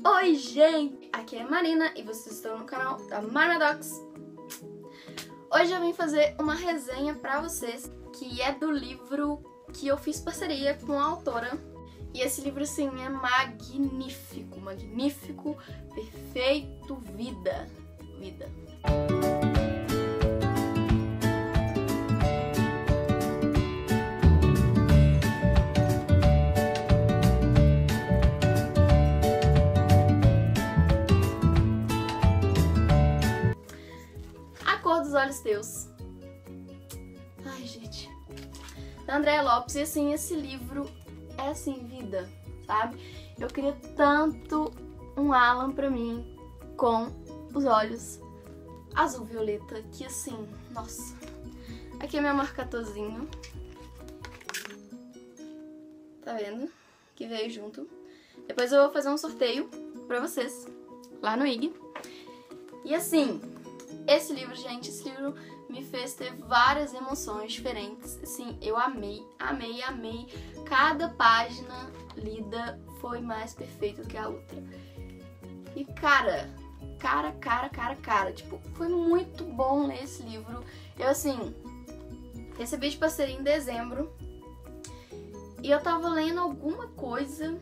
Oi, gente! Aqui é a Marina e vocês estão no canal da Marinadocs. Hoje eu vim fazer uma resenha pra vocês, que é do livro que eu fiz parceria com a autora. E esse livro, assim, é magnífico, magnífico, perfeito, vida. A Cor dos Olhos Teus. Ai, gente. Da Andréa Lopes. E assim, esse livro é assim, vida, sabe? Eu queria tanto um Alan pra mim com os olhos azul violeta, que assim, nossa. Aqui é meu marcadorzinho. Tá vendo? Que veio junto. Depois eu vou fazer um sorteio pra vocês lá no IG. E assim, esse livro, gente, esse livro me fez ter várias emoções diferentes. Assim, eu amei. Cada página lida foi mais perfeita do que a outra. E cara, tipo, foi muito bom ler esse livro. Eu, assim, recebi de parceria em dezembro. E eu tava lendo alguma coisa,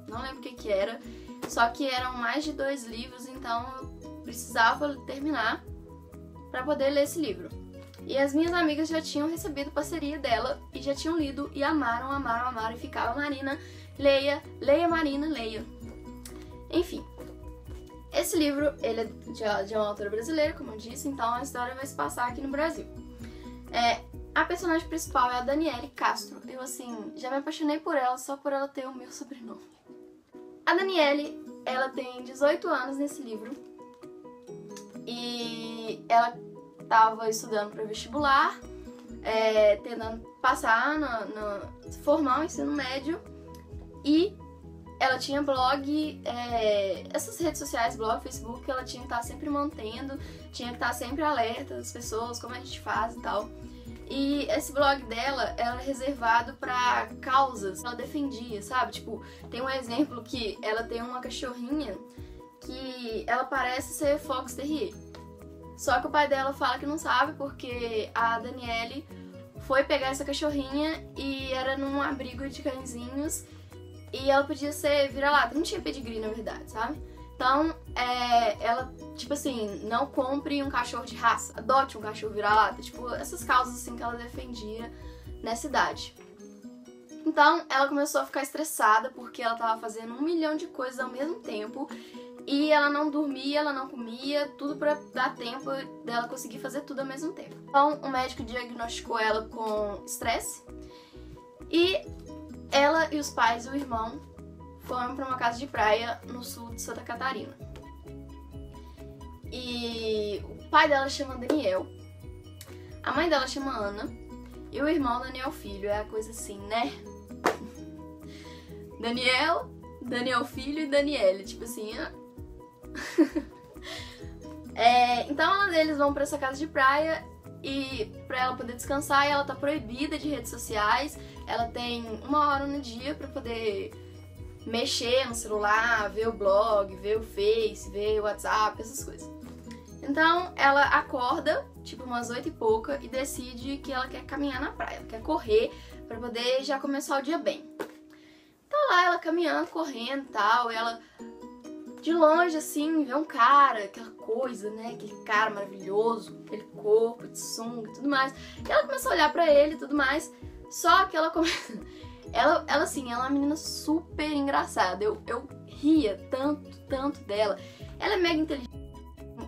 não lembro o que era, só que eram mais de 2 livros, então eu precisava terminar pra poder ler esse livro. E as minhas amigas já tinham recebido parceria dela e já tinham lido e amaram e ficavam: Marina, leia, Marina, leia. Enfim, esse livro, ele é de uma autora brasileira, como eu disse, então a história vai se passar aqui no Brasil. A personagem principal é a Daniele Castro. Eu, assim, já me apaixonei por ela só por ela ter o meu sobrenome. A Daniele, ela tem 18 anos nesse livro e ela tava estudando para vestibular, tentando passar formar o ensino médio, e ela tinha blog, essas redes sociais, blog, Facebook, ela tinha que estar sempre mantendo, tinha que estar sempre alerta das pessoas, como a gente faz e tal. E esse blog dela era reservado pra causas que ela defendia, sabe? Tipo, tem um exemplo que ela tem uma cachorrinha que ela parece ser Fox Terrier. Só que o pai dela fala que não sabe porque a Daniele foi pegar essa cachorrinha e era num abrigo de cãezinhos e ela podia ser vira-lata, não tinha pedigree na verdade, sabe? Então, ela, tipo assim, não compre um cachorro de raça, adote um cachorro vira-lata, tipo, essas causas assim que ela defendia nessa idade. Então, ela começou a ficar estressada porque ela tava fazendo 1 milhão de coisas ao mesmo tempo e ela não dormia, ela não comia, tudo pra dar tempo dela conseguir fazer tudo ao mesmo tempo. Então, o médico diagnosticou ela com estresse e ela e os pais e o irmão foram pra uma casa de praia no sul de Santa Catarina. E o pai dela chama Daniel, a mãe dela chama Ana e o irmão Daniel Filho. É a coisa assim, né? Daniel Filho e Daniele, tipo assim. Então eles vão pra essa casa de praia e pra ela poder descansar, e ela tá proibida de redes sociais. Ela tem 1 hora no dia pra poder mexer no celular, ver o blog, ver o Face, ver o WhatsApp, essas coisas. Então ela acorda, tipo umas 8 e pouca, e decide que ela quer caminhar na praia, ela quer correr pra poder já começar o dia bem. Tá lá ela caminhando, correndo e tal, e ela de longe assim vê um cara, aquela coisa, né, aquele cara maravilhoso, aquele corpo de sunga e tudo mais. E ela começa a olhar pra ele e tudo mais, só que ela começa... Ela assim, ela é uma menina super engraçada. Eu ria tanto dela. Ela é mega inteligente,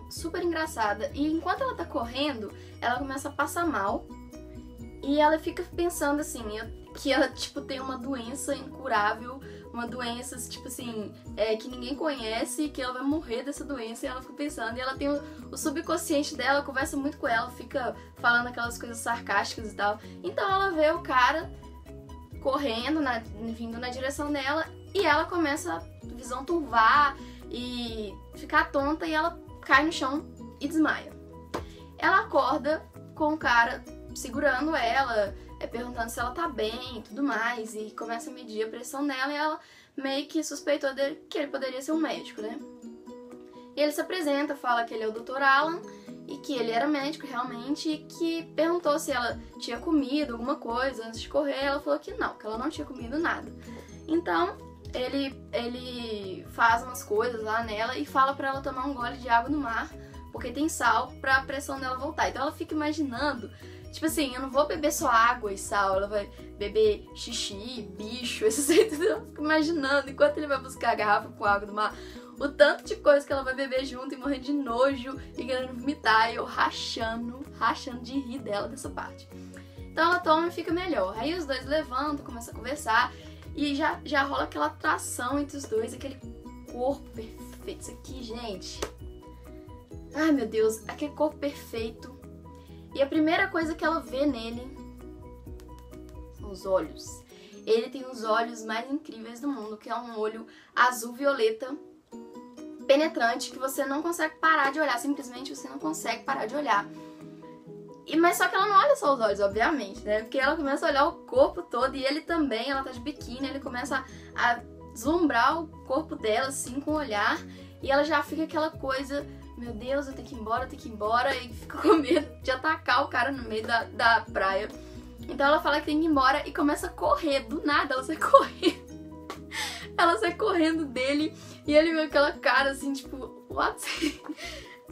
super engraçada. E enquanto ela tá correndo, ela começa a passar mal. E ela fica pensando assim, que ela, tipo, tem uma doença incurável. Uma doença, tipo assim, que ninguém conhece, que ela vai morrer dessa doença. E ela fica pensando, e ela tem o subconsciente dela, conversa muito com ela, fica falando aquelas coisas sarcásticas e tal. Então ela vê o cara correndo, vindo na direção dela, e ela começa a visão turvar e ficar tonta, e ela cai no chão e desmaia. Ela acorda com o cara segurando ela, perguntando se ela tá bem e tudo mais, e começa a medir a pressão dela, e ela meio que suspeitou dele que ele poderia ser um médico, né? E ele se apresenta, fala que ele é o Dr. Alan, e que ele era médico realmente, e que perguntou se ela tinha comido alguma coisa antes de correr. Ela falou que ela não tinha comido nada. Então, ele faz umas coisas lá nela e fala pra ela tomar um gole de água no mar, porque tem sal, pra pressão dela voltar. Então ela fica imaginando, tipo assim, eu não vou beber só água e sal, ela vai beber xixi, bicho, esse jeito. Ela fica imaginando, enquanto ele vai buscar a garrafa com água do mar, o tanto de coisa que ela vai beber junto e morrendo de nojo e querendo vomitar, e eu rachando de rir dela dessa parte. Então ela toma e fica melhor. Aí os dois levantam, começam a conversar, e já rola aquela atração entre os dois, aquele corpo perfeito. Isso aqui, gente... Ai, meu Deus, aquele corpo perfeito. E a primeira coisa que ela vê nele são os olhos. Ele tem os olhos mais incríveis do mundo, que é um olho azul-violeta, penetrante, que você não consegue parar de olhar. Simplesmente você não consegue parar de olhar. Mas só que ela não olha só os olhos, obviamente, né? Porque ela começa a olhar o corpo todo, e ele também, ela tá de biquíni, ele começa a deslumbrar o corpo dela, assim, com o olhar. E ela já fica aquela coisa... Meu Deus, eu tenho que ir embora, e fica com medo de atacar o cara no meio da praia. Então ela fala que tem que ir embora e começa a correr, do nada ela sai correndo. Ela sai correndo dele, e ele vê aquela cara assim, tipo, what?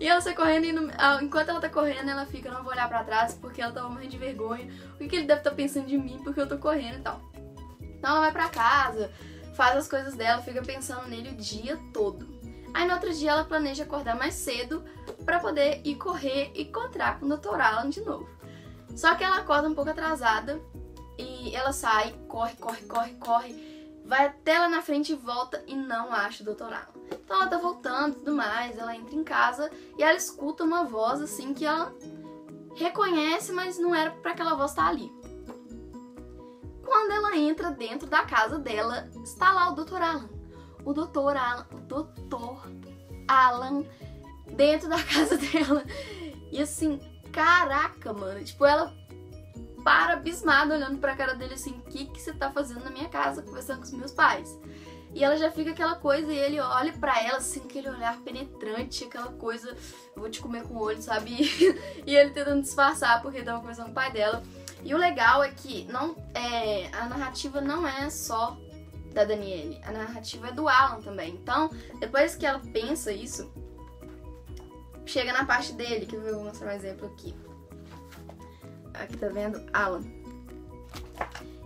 E ela sai correndo, e enquanto ela tá correndo, ela fica, não vou olhar pra trás, porque ela tava morrendo de vergonha. O que ele deve estar pensando de mim, porque eu tô correndo e tal. Então ela vai pra casa, faz as coisas dela, fica pensando nele o dia todo. Aí no outro dia ela planeja acordar mais cedo pra poder ir correr e encontrar com o Dr. Alan de novo. Só que ela acorda um pouco atrasada e ela sai, corre, vai até lá na frente e volta e não acha o Dr. Alan. Então ela tá voltando e tudo mais, ela entra em casa e ela escuta uma voz assim que ela reconhece, mas não era pra aquela voz estar ali. Quando ela entra dentro da casa dela, está lá o Dr. Alan. O Dr. Alan dentro da casa dela. E assim, caraca, mano. Tipo, ela para abismada olhando pra cara dele assim, o que você tá fazendo na minha casa, conversando com os meus pais? E ela já fica aquela coisa, e ele olha pra ela assim, aquele olhar penetrante, aquela coisa, eu vou te comer com o olho, sabe? E ele tentando disfarçar porque tava conversando com o pai dela. E o legal é que a narrativa não é só da Danielle, a narrativa é do Alan também. Então, depois que ela pensa isso, chega na parte dele, que eu vou mostrar um exemplo aqui. Aqui tá vendo? Alan.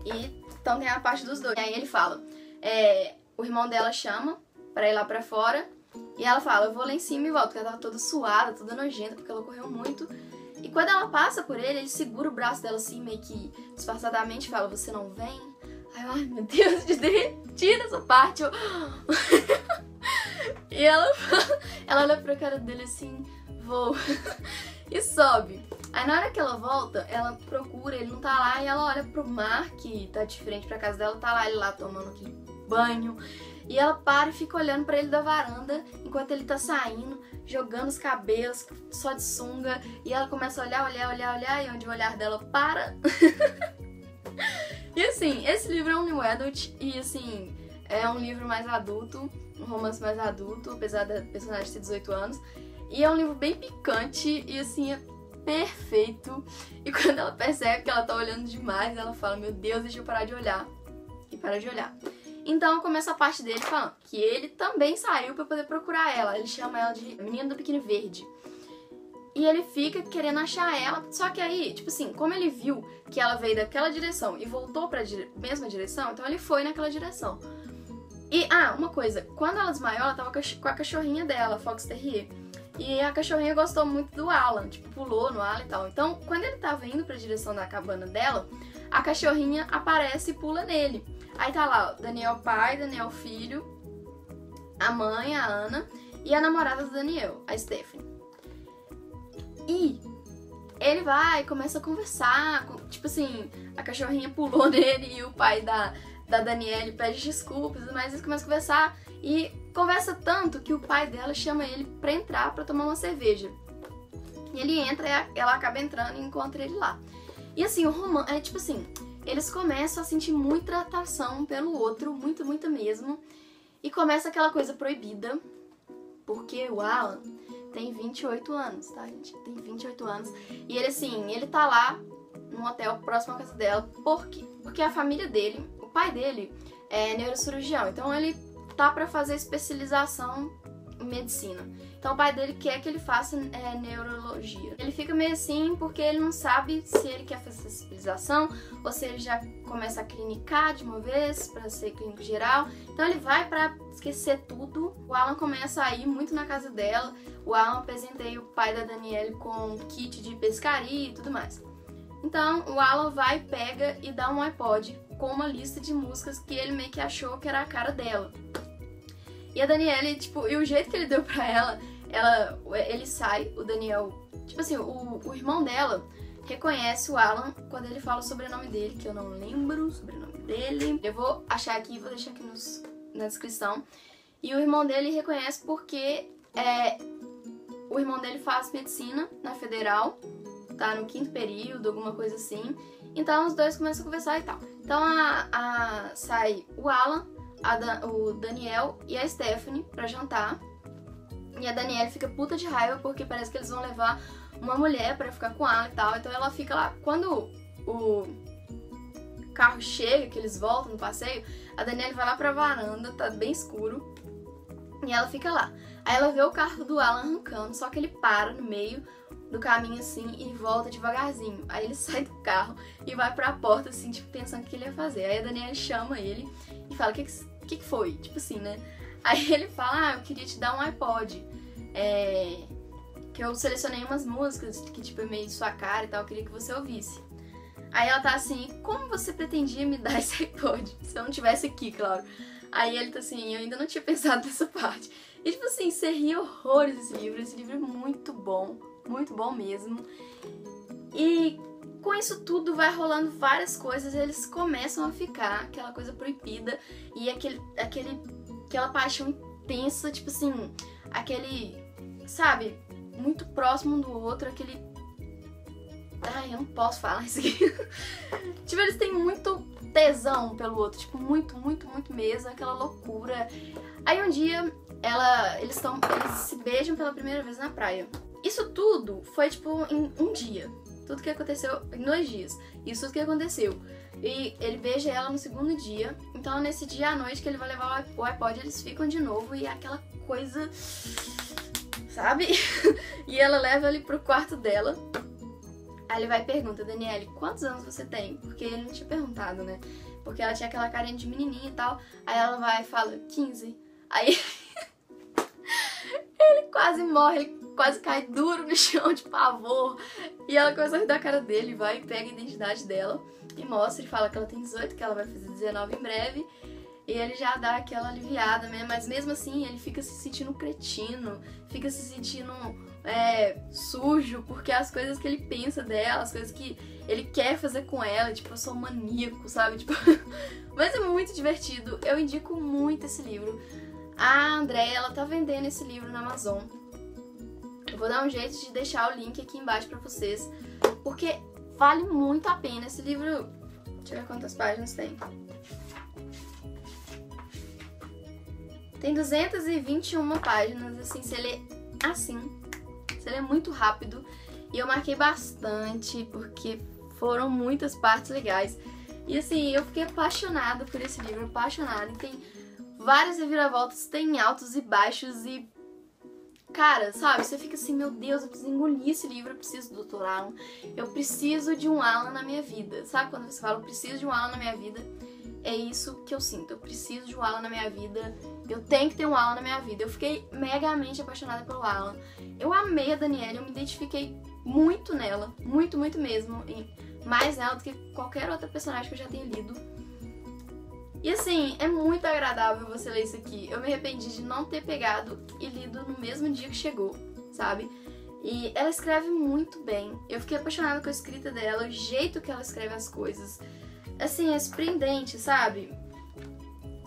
E então tem a parte dos dois. E aí ele fala, o irmão dela chama pra ir lá pra fora, e ela fala, eu vou lá em cima e volto, porque ela tava toda suada, toda nojenta, porque ela correu muito. E quando ela passa por ele segura o braço dela assim, meio que disfarçadamente, fala, você não vem? Ai, meu Deus, tira essa parte. E ela olha pra cara dele assim, vou. E sobe. Aí na hora que ela volta, ela procura, ele não tá lá, e ela olha pro mar, que tá de frente pra casa dela, tá lá, ele lá tomando aquele banho. E ela para e fica olhando pra ele da varanda, enquanto ele tá saindo, jogando os cabelos, só de sunga. E ela começa a olhar, e onde o olhar dela para... E assim, esse livro é um new adult, e assim, é um livro mais adulto, um romance mais adulto, apesar da personagem ter 18 anos. E é um livro bem picante, e assim, é perfeito. E quando ela percebe que ela tá olhando demais, ela fala, meu Deus, deixa eu parar de olhar. E para de olhar. Então começa a parte dele falando que ele também saiu pra poder procurar ela. Ele chama ela de Menina do Biquíni Verde. E ele fica querendo achar ela, só que aí, tipo assim, como ele viu que ela veio daquela direção e voltou pra mesma direção, então ele foi naquela direção. E, uma coisa, quando ela desmaiou, ela tava com a cachorrinha dela, a Fox Terrier. E a cachorrinha gostou muito do Alan, tipo, pulou no Alan e tal. Então, quando ele tava indo pra direção da cabana dela, a cachorrinha aparece e pula nele. Aí tá lá, o Daniel pai, Daniel filho, a mãe, a Ana, e a namorada do Daniel, a Stephanie. E ele vai e começa a conversar, tipo assim, a cachorrinha pulou nele e o pai da Danielle pede desculpas, mas eles começam a conversar e conversa tanto que o pai dela chama ele pra entrar pra tomar uma cerveja. E ele entra e ela acaba entrando e encontra ele lá. E assim, o romance, tipo assim, eles começam a sentir muita atração pelo outro, muita mesmo. E começa aquela coisa proibida, porque o Alan tem 28 anos, tá, gente? Tem 28 anos. E ele, assim, ele tá lá num hotel próximo à casa dela. Por quê? Porque a família dele, o pai dele é neurocirurgião. Então ele tá pra fazer especialização em medicina. Então o pai dele quer que ele faça neurologia. Ele fica meio assim porque ele não sabe se ele quer fazer essa especialização ou se ele já começa a clinicar de uma vez pra ser clínico geral. Então ele vai pra esquecer tudo. O Alan começa a ir muito na casa dela. O Alan apresenta aí o pai da Danielle com um kit de pescaria e tudo mais. Então o Alan vai, pega e dá um iPod com uma lista de músicas que ele meio que achou que era a cara dela. E a Danielle, tipo, e o jeito que ele deu pra ela, ele sai, o Daniel, tipo assim, o irmão dela reconhece o Alan quando ele fala o sobrenome dele, que eu não lembro o sobrenome dele. Eu vou achar aqui, vou deixar aqui na descrição. E o irmão dele reconhece porque o irmão dele faz medicina na Federal, tá no 5º período, alguma coisa assim. Então os dois começam a conversar e tal. Então sai o Alan, o Daniel e a Stephanie pra jantar. E a Danielle fica puta de raiva porque parece que eles vão levar uma mulher pra ficar com ela e tal. Então ela fica lá. Quando o carro chega, que eles voltam no passeio, a Danielle vai lá pra varanda, tá bem escuro, e ela fica lá. Aí ela vê o carro do Alan arrancando, só que ele para no meio do caminho assim e volta devagarzinho. Aí ele sai do carro e vai pra porta assim, tipo, pensando o que ele ia fazer. Aí a Danielle chama ele e fala, o que foi? Tipo assim, né? Aí ele fala, eu queria te dar um iPod, que eu selecionei umas músicas que tipo é meio de sua cara e tal, eu queria que você ouvisse. Aí ela tá assim, como você pretendia me dar esse iPod? Se eu não tivesse aqui, claro. Aí ele tá assim, eu ainda não tinha pensado nessa parte. E tipo assim, você ri horrores desse livro é muito bom mesmo. E com isso tudo vai rolando várias coisas, eles começam a ficar aquela coisa proibida e aquela paixão intensa, tipo assim, sabe, muito próximo um do outro, Ai, eu não posso falar isso aqui. Tipo, eles têm muito tesão pelo outro, tipo, muito mesmo, aquela loucura. Aí um dia, eles se beijam pela primeira vez na praia. Isso tudo foi, tipo, em um dia. Tudo que aconteceu em 2 dias. Isso tudo que aconteceu. E ele beija ela no 2º dia. Então, nesse dia à noite que ele vai levar o iPod, eles ficam de novo. E é aquela coisa, sabe? E ela leva ele pro quarto dela. Aí ele vai e pergunta, Danielle, quantos anos você tem? Porque ele não tinha perguntado, né? Porque ela tinha aquela carinha de menininha e tal. Aí ela vai e fala, 15. Aí ele quase morre, ele quase cai duro no chão de pavor. E ela começa a rir da cara dele, vai e pega a identidade dela e mostra e fala que ela tem 18, que ela vai fazer 19 em breve. E ele já dá aquela aliviada, né? Mas mesmo assim ele fica se sentindo cretino, fica se sentindo sujo, porque as coisas que ele pensa dela, as coisas que ele quer fazer com ela, tipo, eu sou um maníaco, sabe? Tipo, mas é muito divertido, eu indico muito esse livro. A Andréia, ela tá vendendo esse livro na Amazon. Eu vou dar um jeito de deixar o link aqui embaixo pra vocês, porque vale muito a pena. Esse livro, deixa eu ver quantas páginas tem. Tem 221 páginas, assim, você lê assim, você lê muito rápido. E eu marquei bastante, porque foram muitas partes legais. E assim, eu fiquei apaixonada por esse livro, apaixonada. E tem várias reviravoltas, tem altos e baixos e... Cara, sabe, você fica assim, meu Deus, eu preciso engolir esse livro, eu preciso do Dr. Alan. Eu preciso de um Alan na minha vida. Sabe quando você fala, eu preciso de um Alan na minha vida? É isso que eu sinto, eu preciso de um Alan na minha vida, eu tenho que ter um Alan na minha vida. Eu fiquei megamente apaixonada pelo Alan. Eu amei a Danielle, eu me identifiquei muito nela, muito mesmo, mais nela do que qualquer outra personagem que eu já tenha lido. E assim, é muito agradável você ler isso aqui. Eu me arrependi de não ter pegado e lido no mesmo dia que chegou, sabe? E ela escreve muito bem. Eu fiquei apaixonada com a escrita dela, o jeito que ela escreve as coisas. Assim, é surpreendente, sabe?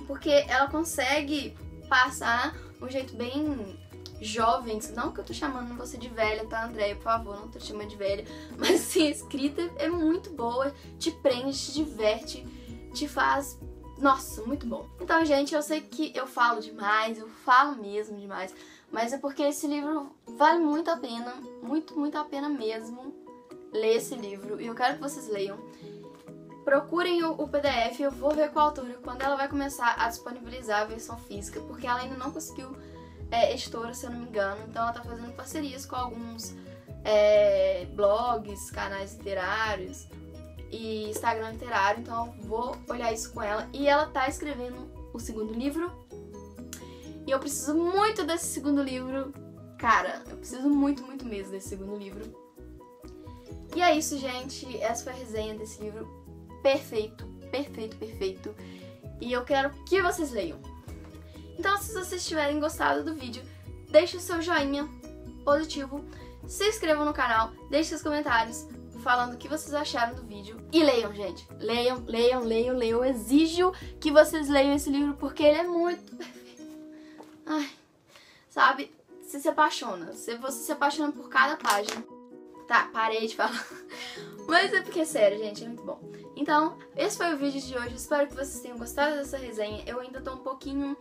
Porque ela consegue passar um jeito bem jovens, não que eu tô chamando você de velha, tá, Andréia? Por favor, não tô te chamando de velha. Mas assim, a escrita é muito boa, te prende, te diverte, te faz... Nossa, muito bom. Então, gente, eu sei que eu falo demais, eu falo mesmo demais, mas é porque esse livro vale muito a pena, muito, muito a pena mesmo ler esse livro. E eu quero que vocês leiam. Procurem o PDF, eu vou ver com a autora quando ela vai começar a disponibilizar a versão física, porque ela ainda não conseguiu editora, se eu não me engano. Então ela tá fazendo parcerias com alguns blogs, canais literários e Instagram literário, então eu vou olhar isso com ela. E ela tá escrevendo o segundo livro, e eu preciso muito desse segundo livro. Cara, eu preciso muito, muito mesmo desse segundo livro. E é isso, gente, essa foi a resenha desse livro. Perfeito, perfeito, perfeito. E eu quero que vocês leiam. Então, se vocês tiverem gostado do vídeo, deixe o seu joinha positivo, se inscrevam no canal, deixe seus comentários falando o que vocês acharam do vídeo. E leiam, gente. Leiam, leiam, leiam, leiam. Eu exijo que vocês leiam esse livro porque ele é muito perfeito. Ai, sabe? Você se apaixona. Você se apaixona por cada página. Tá, parei de falar. Mas é porque é sério, gente, é muito bom. Então, esse foi o vídeo de hoje. Espero que vocês tenham gostado dessa resenha. Eu ainda tô um pouquinho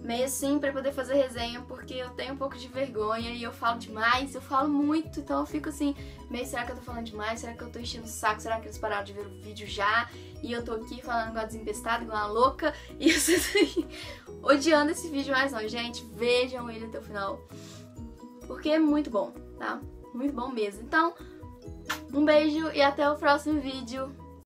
meio assim pra poder fazer resenha, porque eu tenho um pouco de vergonha e eu falo demais, eu falo muito, então eu fico assim, meio, será que eu tô falando demais? Será que eu tô enchendo o saco? Será que eles pararam de ver o vídeo já? E eu tô aqui falando igual desempestada, igual uma louca, e vocês aí odiando esse vídeo, mas não, gente, vejam ele até o final, porque é muito bom, tá? Muito bom mesmo. Então, um beijo e até o próximo vídeo.